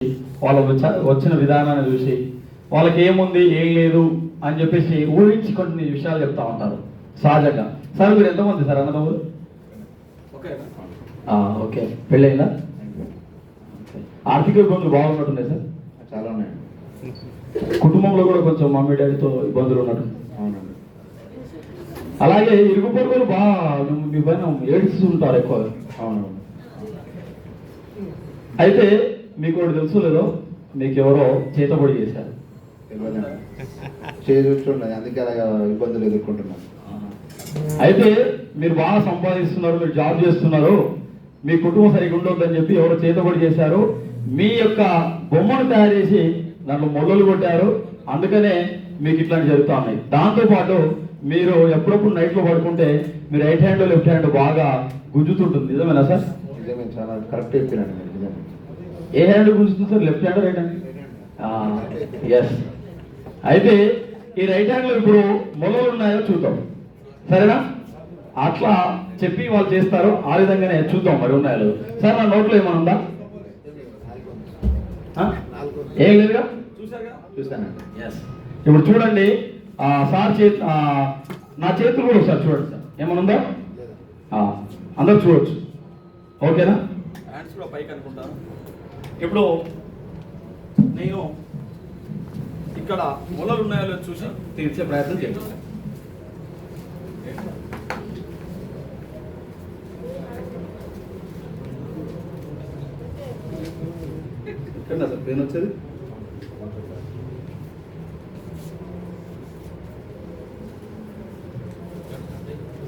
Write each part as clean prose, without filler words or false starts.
వాళ్ళ వచ్చిన విధానాన్ని చూసి వాళ్ళకి ఏముంది ఏం లేదు అని చెప్పేసి ఊహించి కొన్ని విషయాలు చెప్తా ఉంటారు సహజంగా. సార్ మీరు ఎంతమంది సార్ అన్నదమ్ములు? ఓకే, పెళ్ళైందా? ఆర్థిక ఇబ్బందులు బాగున్నట్టున్నాయి సార్? చాలా ఉన్నాయి. కుటుంబంలో కూడా కొంచెం మమ్మీ డాడీతో ఇబ్బందులు ఉన్నట్టు. అవునండి. అలాగే ఇరుగు పొరుగులు బాగా మీ పైన ఏడుస్తుంటారు ఎక్కువగా. అవునవును. అయితే మీకు ఒకటి తెలుసు లేదో, మీకు ఎవరో చేతబడి చేశారు. చూస్తున్నది, అందుకే అలాగా ఇబ్బందులు ఎదుర్కొంటున్నాను. అయితే మీరు బాగా సంపాదిస్తున్నారు, మీరు జాబ్ చేస్తున్నారు, మీ కుటుంబం సరిగ్గా ఉండొద్దని చెప్పి ఎవరో చేతబడి చేశారు. మీ యొక్క బొమ్మను తయారు చేసి దాంట్లో మొదలు కొట్టారు. అందుకనే మీకు ఇట్లాంటి జరుగుతూ ఉన్నాయి. దాంతోపాటు మీరు ఎప్పుడప్పుడు నైట్లో పడుకుంటే మీ రైట్ హ్యాండ్ లెఫ్ట్ హ్యాండ్ బాగా గుంజుతుంటుంది. నిజమేనా సార్? నిజమే, చాలా కరెక్ట్ చెప్పినాను మీరు. నిజమే. ఏ హ్యాండ్ గుంజుతుంది sir? Left hand right hand? Yes. అయితే ఈ రైట్ హ్యాండ్లో ఇప్పుడు మొలలు ఉన్నాయో చూద్దాం, సరేనా? అట్లా చెప్పి వాళ్ళు చేస్తారు. ఆ విధంగానే చూద్దాం మరి ఉన్నాయో. సార్ నా నోట్లో ఏమైనా ఉందా? ఏం లేదుగా? చూసానండి. ఇప్పుడు చూడండి, సార్ నా చేతులు కూడా ఒకసారి చూడండి సార్, ఏమైనా ఉందా? అందరూ చూడొచ్చు, ఓకేనా? హ్యాండ్స్ కూడా పైకి అనుకుంటాను. ఇప్పుడు నేను ఇక్కడ మొలలు ఉన్నాయో చూసి తీర్చే ప్రయత్నం చేస్తాను. ఎక్కడ సార్ పెయిన్ వచ్చేది?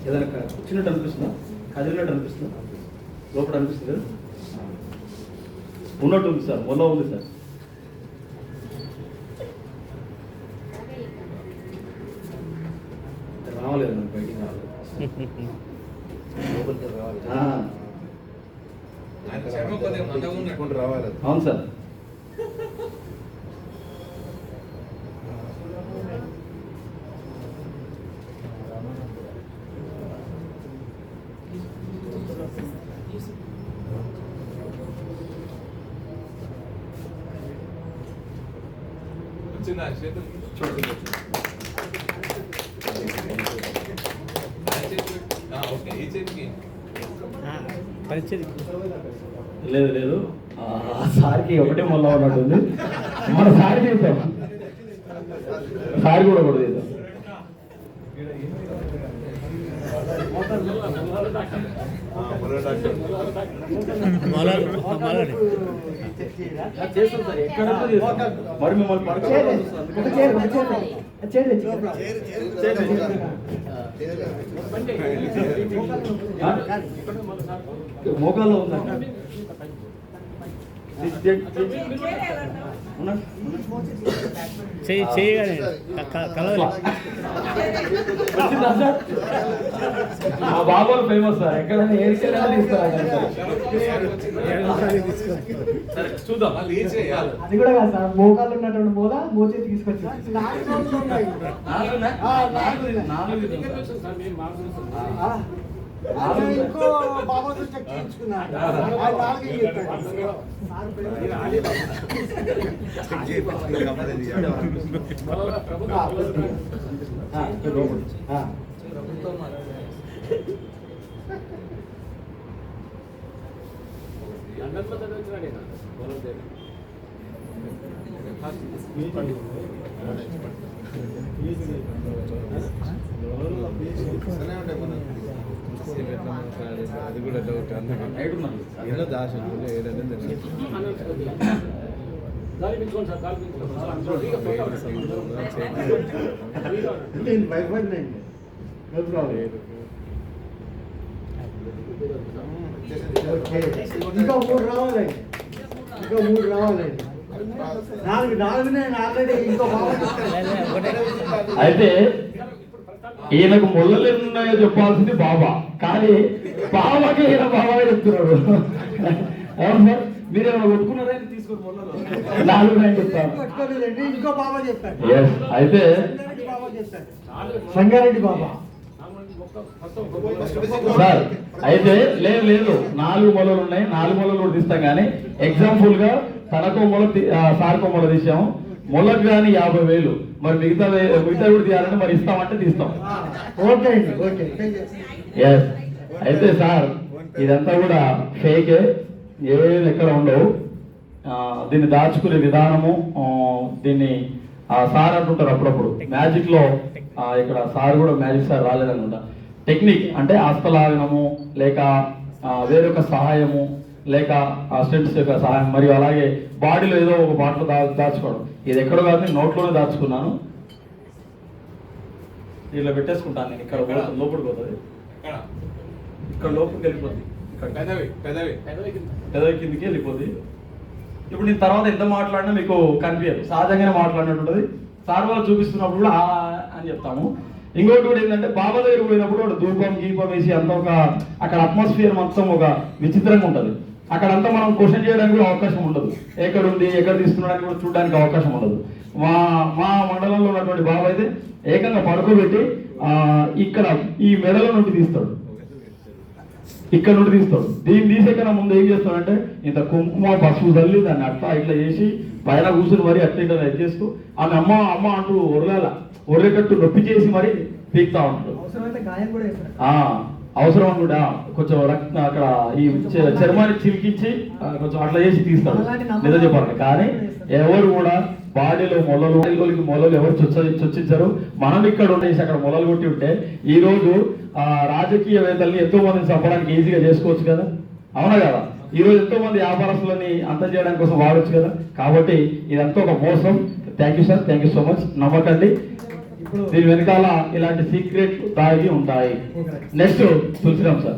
ఏదైనా వచ్చినట్టు అనిపిస్తుందా? కదిలినట్టు అనిపిస్తుందా? లోపల అనిపిస్తుంది కదా? ఉన్నట్టు ఉంది సార్, మొన్న ఉంది సార్. రావలేదు నాకు, బయటికి రావాలి. అవును సార్. లేదు లేదు, సార్కి ఒకటే మొల్ల ఉన్నట్టుంది. మన సారి తీద్దాం, సారి కూడా కూడా తీద్దాం. మరి మిమ్మల్ని మోకాల్లో ఉందండి. మా బాబు ఫేమస్ సార్, ఎక్కడైనా ఏరికైనా తీసుకోవాలి. చూద్దాం. అది కూడా కాదు సార్, మోకాళ్ళు ఉన్నటువంటి మూల మోచేతి తీసుకొచ్చి ఇంకో బాబాతో చెక్ చేయించుకున్నాడు. అది కూడా డౌట్. ఏదో దాశ ఇంకా మూడు రావాలండి, ఇంకా మూడు రావాలండి. నాలుగునే ఆల్రెడీ ఇంకో అయితే ఈయనకు మొల్లలు ఉన్నాయో చెప్పాల్సింది బాబా, కానీ బాబాకి ఈయన బాబాగా చెప్తున్నాడు. అవును సార్, మీరేమైనా కొట్టుకున్నారా? తీసుకుని మొల్లలు 4 అని చెప్తాను. ఇంకో బాబా చెప్పాడు. అయితే బాబా చెప్పాడు, సంగారెడ్డి బాబా. సార్ అయితే లేదు లేదు, 4 మొలలు ఉన్నాయి, 4 మొలలు కూడా తీస్తాం. కానీ ఎగ్జాంపుల్ గా తనకు సార్కో మొల తీసాము. మొలకు కానీ 50,000. మరి మిగతా కూడా తీయాలంటే మరి ఇస్తామంటే తీస్తాం. ఓకే అండి, ఓకే. ఎస్. అయితే సార్ ఇదంతా కూడా ఫేకే, ఏది ఎక్కడ ఉండవు. దీన్ని దాచుకునే విధానము, దీన్ని సార్ అంటుంటారు అప్పుడప్పుడు మ్యాజిక్ లో. ఇక్కడ సార్ కూడా మ్యాజిక్ సార్ రాలేదనుకుంటా. టెక్నిక్ అంటే హస్తలాగనము, లేక వేరొక సహాయము, లేక స్టెంట్స్ యొక్క సహాయం, మరియు అలాగే బాడీలో ఏదో ఒక పాటలో దాచుకోవడం. ఇది ఎక్కడో కాదు, నేను నోట్లోనే దాచుకున్నాను. ఇలా పెట్టేసుకుంటాను నేను. ఇక్కడ లోపలికి పోతుంది, ఇక్కడ లోపలికి వెళ్ళిపోతుంది, పెదవి కిందికి వెళ్ళిపోతుంది. ఇప్పుడు నేను తర్వాత ఎంత మాట్లాడినా మీకు కనిపించదు, సహజంగానే మాట్లాడినట్టు సార్ వాళ్ళు చూపిస్తున్నప్పుడు కూడా అని చెప్తాము. ఇంకోటి కూడా ఏంటంటే బాబా దగ్గర పోయినప్పుడు ఒక ధూపం గీపం వేసి అంతా ఒక అక్కడ అట్మాస్ఫియర్ మొత్తం ఒక విచిత్రంగా ఉంటుంది. అక్కడంతా మనం క్వశ్చన్ చేయడానికి కూడా అవకాశం ఉండదు. ఎక్కడ ఉంది, ఎక్కడ తీసుకున్నాడానికి కూడా చూడడానికి అవకాశం ఉండదు. మా మండలంలో ఉన్నటువంటి బాబా అయితే ఏకంగా పడుకోబెట్టి ఇక్కడ ఈ మెడల నుండి తీస్తాడు, ఇక్కడ నుండి తీస్తాడు. దీన్ని తీసే కన్నా ముందు ఏం చేస్తాడంటే ఇంత కుంకుమ పసుపు తల్లి దాన్ని అట్లా ఇట్లా చేసి పైన కూర్చుని మరి అట్లా ఇట్లా చేస్తూ ఆమె అమ్మ అమ్మ అంటూ ఒర్రేటట్టు నొప్పి చేసి మరి పీక్తా ఉంటాడు. అవసరమైతే గాయం కూడా చేస్తారు. అవసరం అనుకుంటా కొంచెం రక్త అక్కడ ఈ చర్మాన్ని చిలికించి కొంచెం అట్లా చేసి తీస్తాడు. నిజం చెప్పాలి. కానీ ఎవరు కూడా బాడీలో మొలలు ఎవరు చొచ్చించారు. మనం ఇక్కడ ఉండేసి అక్కడ మొలలు కొట్టి ఉంటే ఈ రోజు రాజకీయవేత్తల్ని ఎంతో మందిని చంపడానికి ఈజీగా చేసుకోవచ్చు కదా, అవునా కదా? ఈ రోజు ఎంతో మంది వ్యాపారస్తులని అంతం చేయడానికి కోసం వాడచ్చు కదా. కాబట్టి ఇదంతా ఒక మోసం. Thank you sir, thank you so much. నమ్మకండి, దీని వెనకాల ఇలాంటి సీక్రెట్లు దాగి ఉంటాయి. Next Tulsiram sir.